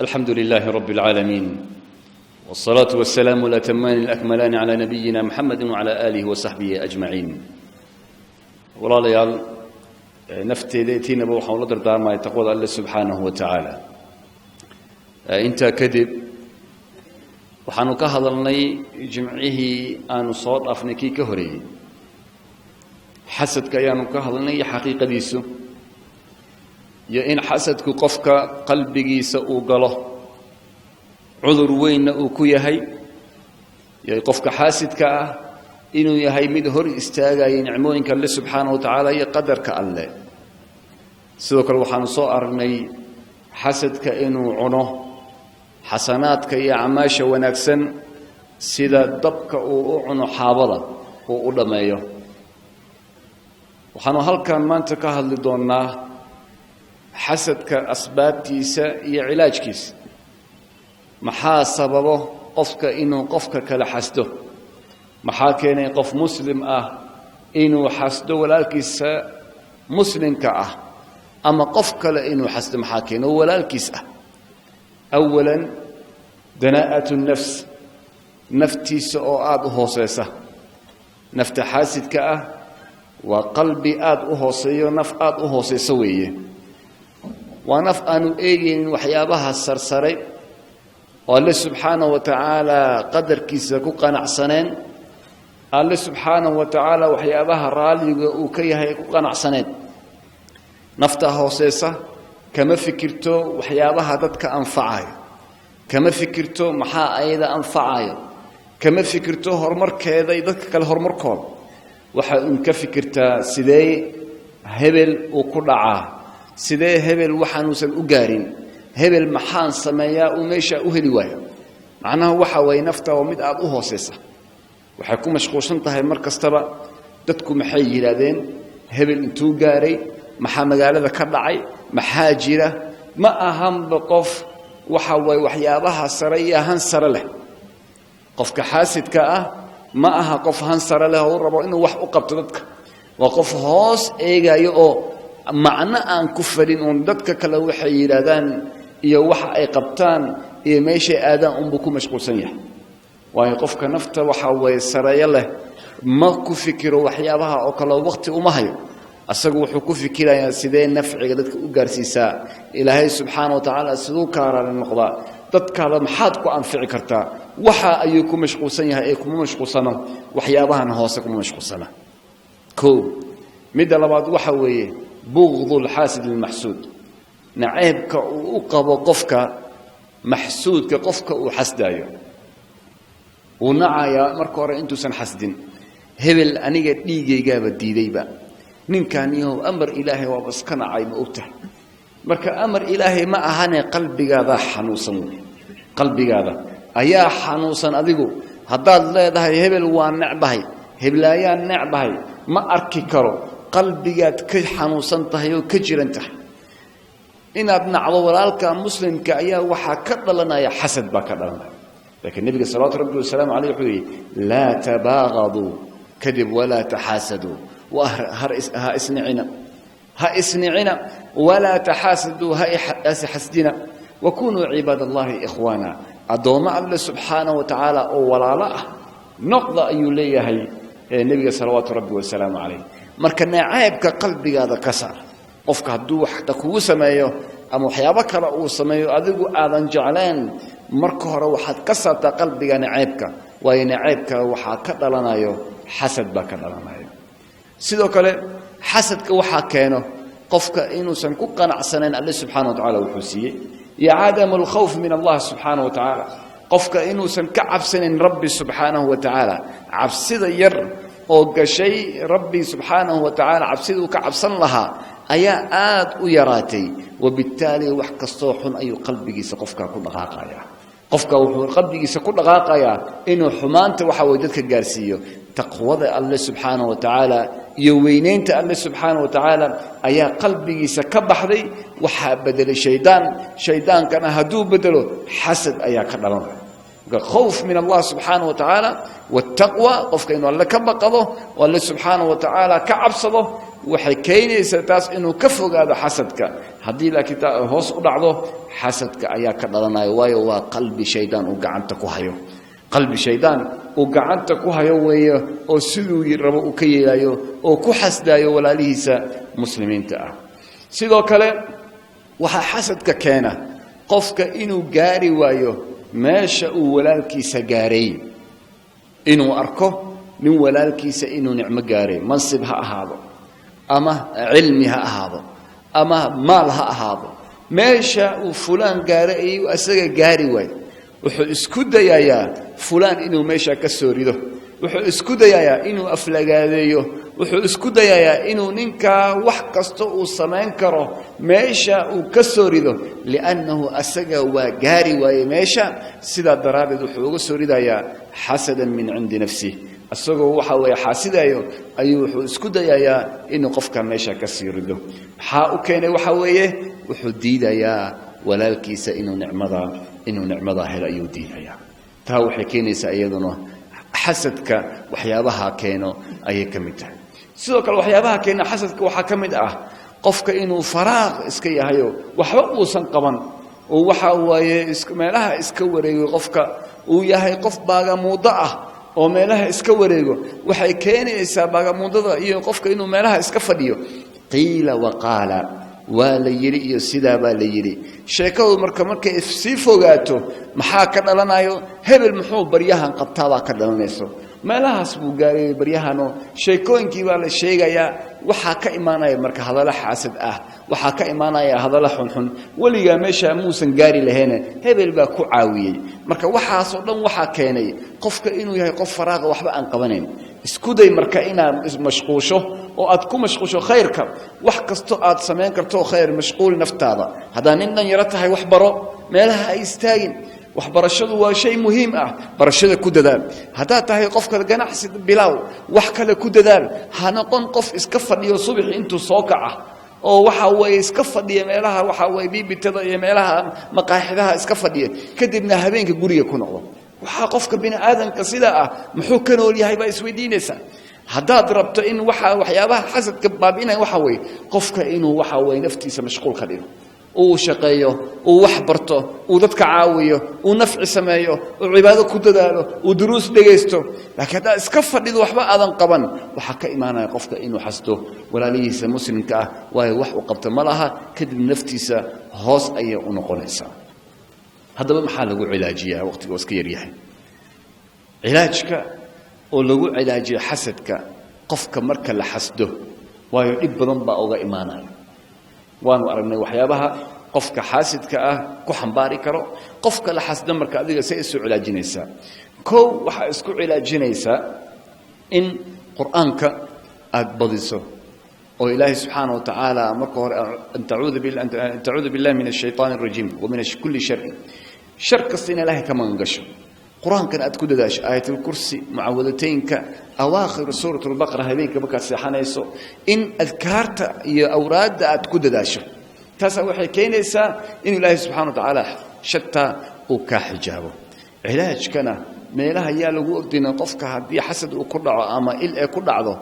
الحمد لله رب العالمين والصلاة والسلام الأتمان الأكملان على نبينا محمد وعلى آله وصحبه أجمعين ولا ليال نفتي ذاتين أبو حول دردار ما يتقوض الله سبحانه وتعالى انت كذب وحانو كهضلني جمعه آنو صوت أفنكي كهري حسد كيانو كهضلني حقيقة ديسو يا إن حسدك قفك قلبي سأوقله عذر وين أوكيهي يا قفك حاسدك إنه يهي مدهر استاجا ينعمونك الله سبحانه وتعالى يقدرك الله سوك الوحان صارني حسدك إنه عنه حسناتك يا عماش ونكسن سيدا دبك وعنه حاضرة وقدميه وحانو هل كان ما انت كهل دوناه حسدك أسبابتيسا هي علاجكيس محا سببه قفك إنه قفك كلا حسده محا كان قف مسلم إنه حسده ولالكيس مسلم أما قفك لإنه حسد محا كان ولالكيس أولا دناءة النفس نفتي سؤاد هوسيسة نفت حاسدك وقلبي آد هوسي ونف آد هوسيسوية ونف أنو إيجين وحيابها السرسري والله سبحانه وتعالى قدر كيسكو قناع سنين الله سبحانه وتعالى وحيابها رالي وكيها يكو قناع سنين نفتها وسيسة كما فكرتو وحيابها ددك أنفعاي كما فكرتو محا أيضا أنفعاي كما فكرتو هرمر كيدا يددك كالهرمر كول وحا انك فكرتا سيدي هبل وكدعاه sidee hebel waxaanuusan u gaarin hebel maxaan sameeyaa oo meesha u heli waayo macnaha waxa way nafta oo mid aad u hooseysa waxay ku mashquulsan tahay mar kastaba dadku maxay yiraahdeen hebel intuu gaaray maxaa magaalada ka dhacay maxaa jira ma ahan qof waxa way waxyaabaha sare iyo han sare leh qofka xaasidka ma aha qof han sare leh oo rabo inuu wax u qabto dadka waa qof hoos eegayo oo معنى أن كفرين وندك كلا وحي يرادان إيا وحا أي قبطان إيا ماشي آدان أمبكو مشغول سنيح ويقفك نفتا وحا ويسرايا له ما كفكر وحيابها أو كلا وقت أمهي أساقو وحكو فكرا يا سيدين نفعي قدتك أقارسيسا إلهي سبحانه وتعالى سلوكارا للنقضاء dadka la maxaad ku anfici kartaa waxa ay ku mashquulsan yahay ay ku mashquulsana waxyaabahan hoose ku mashquulsana ko mid labaad waxa weeye بغض الحاسد المحسود نعيبك وقب قفك محسود كقفك وحسدايا ونعايا مركور انتو سن حسدين هبل انيغا ديغي غابا ديديبا نين كان يهو امر الهي وبسكنا عيب اوته marka amar ilaahay ma ahane qalbigaada xanuusan qalbigaada ayaa xanuusan adigu hadaad leedahay hebel waa nacbahay heblaayaan nacbahay ma arki karo qalbigaad ka xanuusan tahay oo ka jiran tahay inaad nacdo walaalka muslimka ayaa waxa ka dhalanaya xasad ba ka dhalanaya laakiin nabiga sallallahu alayhi wa sallam wuxuu la tabaghadu kadib wala tahasadu wa ha isni'ina wala tahasadu ha hasdina wa kunu ibadallahi ikhwana adoma allah subhanahu wa ta'ala oo walaala noqda ayu leeyahay nabiga sallallahu alayhi wa sallam marka nacaybka qalbigaada ka saar qofka haduu wax kugu sameeyo ama waxyaabo kale uu sameeyo adigu aadan jeclaan marka hore waxaad ka saartaa qalbiga nacaybka way nacaybka waxa ka dhalanayo xasad ba ka dhalanayo sidoo kale xasadka waxa keeno qofka inuusan ku qanacsaneyn Allah subhanahu wa ta'ala wuxuu siiyay ya adamul khawf min Allah subhanahu wa ta'ala qofka inuusan ka cabsaneyn rabbi subhanahu wa ta'ala cabsida yar oo gashay rabbi subhanahu wa ta'ala cabsidu ka cabsan laha ayaa aad u yaraatay wabitaali wax kasto xun ayu qalbigiisa qofka ku dhaqaaqaya qofka wuxuu qalbigiisa ku dhaqaaqaya inuu xumaanta waxa uu dadka gaarsiiyo taqwada Allah subhanahu wa ta'ala iyo weyneynta Allah subhanahu wa ta'ala ayaa qalbigiisa ka baxday waxa bedel shaydaankana haduu bedelo xasad ayaa ka dhalanaya خوف من الله سبحانه وتعالى والتقوى قفك إنه الله كبقضه والله سبحانه وتعالى كعبصده وحكيني ستاس إنه كفوا هذا حسدك هدي لك هوس قدعضه حسدك أياك لنا يوايو قلب شيطان وقعنتك وهيو قلب شيطان وقعنتك وهيو ويا أو سلو يربو كيلايو أو كحسدايو ولا ليس مسلمين تاع سيدو كلام وها حسدك كان قفك إنه جاري وايو ما شاء ولالكيس جاري إنه أركه من ولالكيس إنه نعم جاري منصبها هذا أما علمها هذا أما مالها هذا ما شاء فلان جاري وأسرع جاري واي وحسكود يا فلان إنه ما شاء كسوري ده وحسكود يا إنه أفلقاديو وحسكود يا إنه ننكا وحكستو السمان كره ماشى وكسوري ذو لأنه أسجى وجاري ويماشى سيدا درابد وحوق سوري يا حسدا من عند نفسه السجى وحوي حاسدا أيوه حسكود يا إنه قفك ماشى كسوري ذو حاء كان وحويه وحديد يا ولا الكيس إنه نعمضة هلا يوديها يا تاو حكيني سأيضنا حسدك وحيابها كانوا أي كمتها سوق الوحيابها كان حسدك وحكمت قفك إنه فراغ إسكي هيو وحبوا سنقبا وحوا مالها إسكوري قفك وياهي قف باغا موضعه ومالها إسكوري وحي كان إسا باغا موضعه قفك إنه مالها إسكفديو قيل وقال ولا يري يسيدابا ليري sheekadu marka ifsii fogaato maxaa ka dhalanayo hebel muxuu baryahan qabtaa ka dhalanayso meelahaas buu gaaray baryahano sheekooyinkii baa la sheegayaa waxa ka imaanaya marka hadal xaasad waxa ka imaanaya hadal xun waliga meesha muusan gaari lahayn hebel baa ku caawiyay marka waxaas oo dhan waxa keenay qofka inuu yahay qof faraaq waxba aan qabanayn isku day marka inaad mashquusho oo aad ku mashquusho khayrka wax kasto aad sameyn karto khayr mashquul naftaada hadaa nin dhan yaratahay wax baro meelaha ay istaagin wax barashadu waa shay muhiim barashada ku dadaal hadaa tahay qofka ganacsi bilaaw wax kale ku dadaal ha noqon qof iska fadhiyo subax intuu soo kaca oo waxa way iska fadhiya meelaha waxa way bibitada iyo meelaha maqaaxidaha iska fadhiya kadibna habeenka guriga ku noqdo waxa qofka bini aadanka sida muxuu ka nool yahay baa isweydiinaysa haddaad rabto in waxyaabaha xasadka baabinay waxa way qofka inuu waxa way naftiisa mashquul ka dhigo oo shaqeeyo oo wax barto oo dadka caawiyo oo nafci sameeyo oo cibaado ku dadaalo oo duruus dhageysto laakiin hada iska fadhido waxba aadan qaban waxa ka iimaanaya qofka inuu xasto walaalihiisa muslimka way wax u qabto malaha kadib naftiisa hoos ay u noqonaysaa hadaba maxaa lagu cilaajiyaa waqtiga iska yar yahay cilaajka oo lagu cilaajiyo xasadka qofka marka la xasdo waayo dib badan baa uga iimaanaya waanu aragnay waxyaabaha qofka xaasidka ku xambaari karo qofka la xasdo marka adiga say isu cilaajinaysa koo waxa isku cilaajinaysa in quraanka aad badiso oo ilaahi subhanahu wa ta'ala marka hore ta'uudu billahi minash shaytaanir rajiim wa minash kulli shar kasina ilaahi kama ngasho قرآن كان أتكود داش آية الكرسي معوذتين كأواخر سورة البقرة هذيك بكر سيحانيسو إن أذكرت يا أوراد أتكود داش تسوي حكين إنسا إن الله سبحانه وتعالى شتى وكحجابه علاج كان ما لها يا لو قدنا قفك هدي حسد وكل أما إلا كل عضو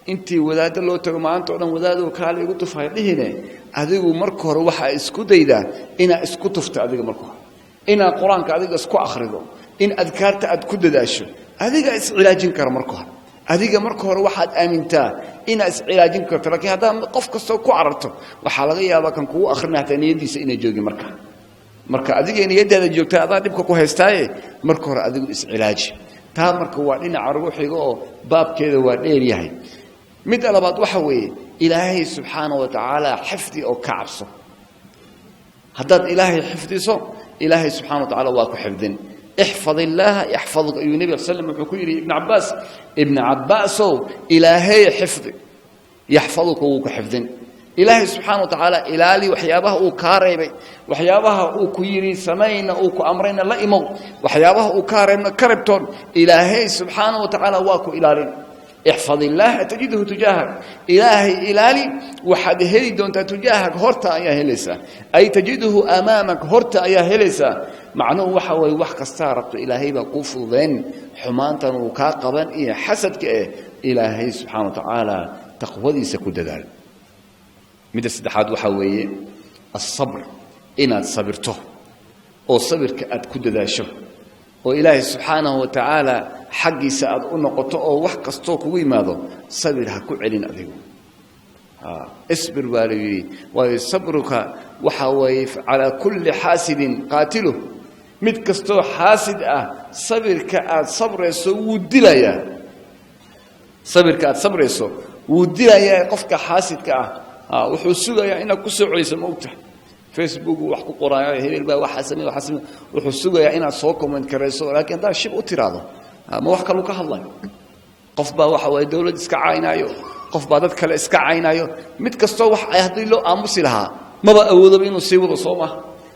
أنت ولاد الله تجمع أنت ولا ولاد وكالي قلت فهذه هذا مركور وح إسكود إذا إن إسكود فت هذا مركور إن القرآن كذا إسكو أخرجه إن أذكرت أتكود داشو هذا علاجين كر مركور هذا مركور واحد آمنته إن علاجين كر لكن هذا قفك السوق عرته وحلقيا هذا كان قوة آخرنا تاني يدي سئنا جوجي مركور هذا يعني يدي هذا جوجي هذا يبقى كوهستاي مركور هذا علاج تا مركور إن عروحي جو باب كذا ودير يهي مثل بعض وحوي إلهي سبحانه وتعالى حفظي أو كعبسه هذا إلهي حفظي صو إلهي سبحانه وتعالى واكو حفظين احفظ الله يحفظك أيها النبي صلى الله عليه وسلم وحكيري ابن عباس إلهي حفظ يحفظك وكحفظ إلهي سبحانه وتعالى إلالي وحيابه وكاريبي وحيابه وكيري سمين وكأمرين لئمو وحيابه وكاريبنا كربتون إلهي سبحانه وتعالى واكو إلالي احفظ الله تجده تجاهك إلهي وحد هلي دونت تجاهك هرتا يا هلسا أي تجده أمامك هرتا يا هلسا معناه وحوي وحك استعرضت إلهي بقوف ذن حمانتا وكاقبا إيه حسدك إيه إلهي سبحانه وتعالى تقوى سكودال مدى السدحات وحوي الصبر إن صبرته أو صبر كأد كوداشو وإلهي سبحانه وتعالى حقي سأد أنقطه أو وحكستوك ويماذا صبر هكو علين أذيو اصبر والي وصبرك وحوي على كل حاسد قاتله متكستو حاسد صبر كأد صبر يسو ودلايا صبر كأد صبر يسو ودلايا قفك حاسد وحسوغا يا إنا كسو عيسى موته فيسبوك وحكو قرايا هبل با وحسمي وحسوغا يا إنا سو كومنت كريسو لكن دا شيء أتراضه ما وحكا لو كهالله قف با waxa way dawlad iska caaynayo qof ba dad kale iska caaynayo mid kasto wax ay hadii loo aamusi lahaa maba awoodo inuu sii wado Soomaa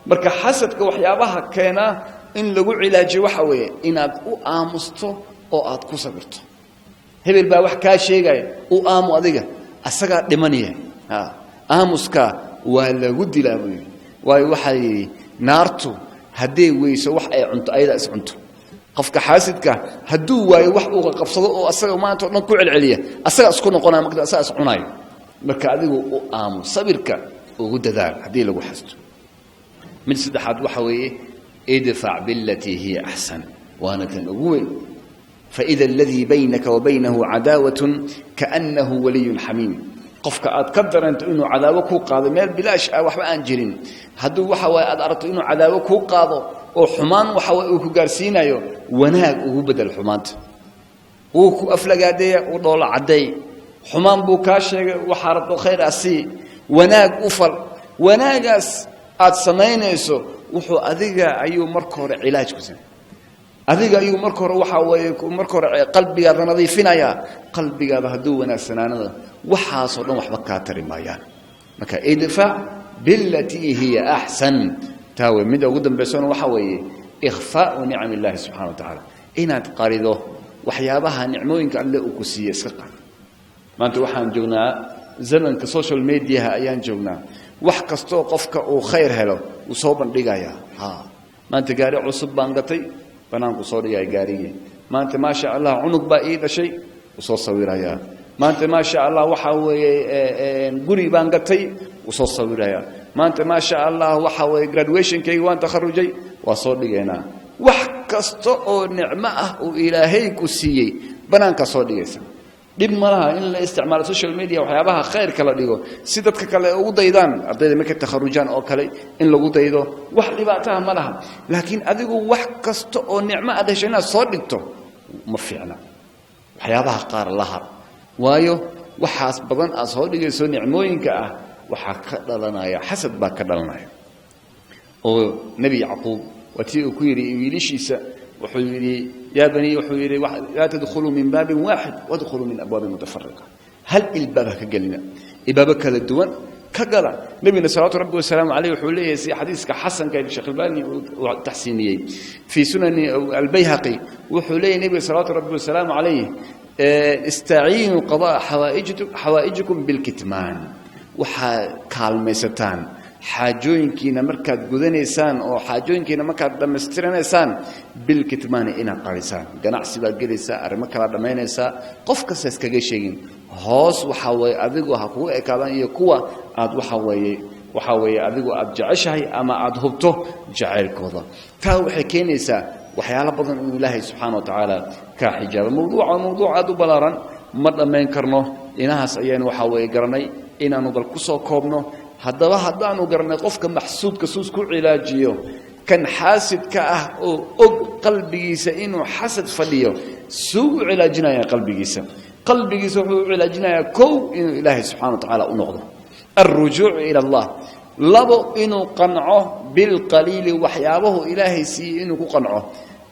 marka xasadka waxyaabaha keena in lagu cilaajiyo waxa weeye inaad u aamusto oo aad ku sabirto hebel ba wax ka sheegay u aamu adiga asaga dhimanaya aamuska waa lagu dilaabuyo way waxay naartu hadii weyso wax ay cunto ayda is cunto qofka xaasidka haduu waayo wax uu qabsado oo asaga maanta dhan ku celceliya asaga isku noqonaa marka asaga is cunayo marka adigu u aamu sabirka ugu dadaal hadii lagu xasto من سدحات وحوي ادفع بالتي هي أحسن وأنا تنقول فإذا الذي بينك وبينه عداوة كأنه ولي حميم قفك أتقدر أنت إنه عداوك قاضي مال بلاش أو وحبا أنجرين هدو وحوي أدارت إنه عداوك قاضي وحمان وحوي وكجارسينا يو وناك وهو بدل حمانت وكو أفلق عدي وضول عدي حمان بوكاشي وحارب خير أسي وناك أفل وناقس aad sameynayso wuxuu adiga ayuu marka hore cilaaj ku sameeyay adiga ayuu marka hore waxa weeye marka hore qalbigaada nadiifinaya qalbigaada haduu wanaagsanaanada waxa soo dhan waxba ka tari maayaan marka idfa billati hiya ahsan taawe mid ugu dambeysana waxa weeye ikhfaa'u ni'amillahi subhanahu wa ta'ala inaad qarido waxyaabaha nicmooyinka alle uu ku siiyay iska qar maanta waxaan joognaa zamanka social media ayaan joognaa wax kasto qofka uu khayr helo uu soo bandhigaya maanta gaari cusub baan gatay banaanku soo dhigay gaariga maanta ma sha Allah cunug baa ii dhashay uu soo sawiraya maanta ma sha Allah waxa weeye guri baan gatay uu soo sawiraya maanta ma sha Allah waxa weeye graduation kay waan takharujay waa soo dhigayna wax kasto oo nicmo ah oo Ilaahay ku siiyay banaanka soo dhigaysa dib malaha in la isticmaalo social media waxyaabaha khayr kala dhigo si dadka kale ugu daydaan ardayda markay takharujaan oo kale in lagu daydo wax dhibaato ma laha laakiin adigu wax kasto oo nicmo aad heshayna soo dhigto ma fiicna waxyaabaha qaar laha waayo waxaas badan aad soo dhigayso nicmooyinka ah waxa ka dhalanaya xasad baa ka dhalanaya oo nabi yaqub watii ku yiri wiilishiisa وحيري يا بني وحيري لا تدخلوا من باب واحد وادخلوا من أبواب متفرقة هل الباب كجلنا الباب كالدوان كجلا نبينا صلى الله عليه وسلم عليه وحوليه سي حديث كحسن كان الشيخ الباني وتحسينيه في سنن البيهقي وحوليه نبي صلى الله عليه وسلم عليه استعينوا قضاء حوائجكم بالكتمان وحكالميستان حاجوينكينا مركاد غدنيسان او حاجوينكينا مركاد دمسترنيسان بالكتمان انا قريسان ganacsi baa gelaysa arimo kala dhameynaysa qof kasta iskaga sheegin hoos waxa way adigu ha ku ekaadaan iyo kuwa aad waxa way adigu aad jeceshahay ama aad hubto jaceelkooda taa waxay keenaysaa waxyaalo badan in Ilaahay subhanahu wa ta'ala ka xijaabo mawduuca aad u balaaran ma dhameyn karno inaas ayaan waxa way garanay inaanu bal ku soo koobno haddaba haddaanu garanay qofka maxsuudka suus ku cilaajiyo kan xaasidka ah oo og qalbigiisa inuu xasad fadhiyo suu cilaajinaya qalbigiisa wuxuu cilaajinaya kow inuu Ilaahay subhanahu wa ta'ala u noqdo الرجوع إلى الله لابو إنه قنعه بالقليل وحيابه إلهي سي إنه قنعه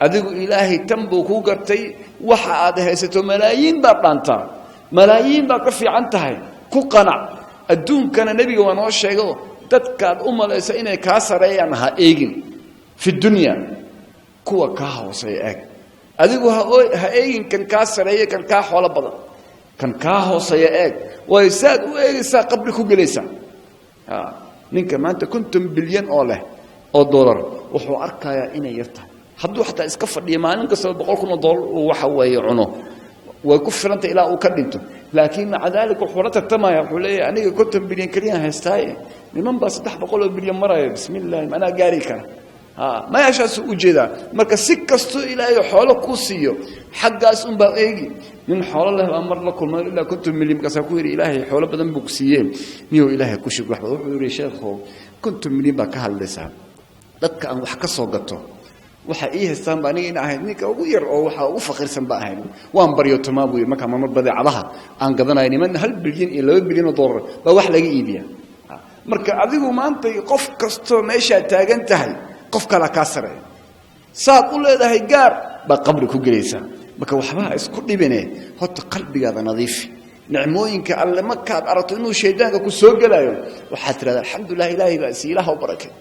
أذيك إلهي تنبو كوكرتي وحاده ستو ملايين بطانتا ملايين بكفي عنتها كو قنع الدون كان نبي ونوش شيء تتكاد ليس إنه كاسر أيانها إيجن في الدنيا كوا كاهو سيئك أذيك ها إيجن كان كاسر أيه كان كاهو ولا بضل كان كاهو سيئك ويساد ويسا قبلكو جليسا نينك ما أنت كنتم بليون أو دولار وحو أركايا إنا يرتاح حدو حتى إسكفر دي ما ننك سبب بقولكم دولار وحوى يعنو وكفر أنت إلى أكلمته لكن مع ذلك وحورة التما يقول لي أنا كنت بليون كريان هستاي لمن بس تحب أقول بليون مرة بسم الله أنا قاريك ما يشاء سوء جدا مركز سكستو إلى حول كوسيو حق أسم بأيجي من حول الله أمر لكم إلا كنتم من مكسكوير إلهي حول بدن بوكسيين نيو إلهي كوشك واحد وحوري شيخه كنتم من بكهل لسان dadka aan wax ka soo gato waxa ii haystaan baan in ahayd ninka ugu yar oo waxa u faqirsan baa ahayd waan baryo tamaabuy marka ma badeecadaha aan gadanay niman 1 bilyan iyo 2 bilyan oo dollar ba wax laga iibiya marka adigu maanta qof kasto meesha taagan tahay qof kala ka sareeyo saad u leedahay gaar ba qabri ku galaysa marka waxba isku dhibine horta qalbigaada nadiif nicmooyinka alle markaad aragto inuu shaydaanka ku soo galayo waxa tiraahdaa alxamdulillah ilaahi baa siilaha u barakay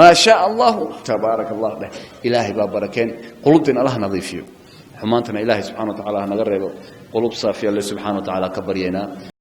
ما شاء الله تبارك الله له إلهي بابركين قلوبنا الله نظيفيه حمانتنا إلهي سبحانه وتعالى نقرب قلوب صافية الله سبحانه وتعالى كبرينا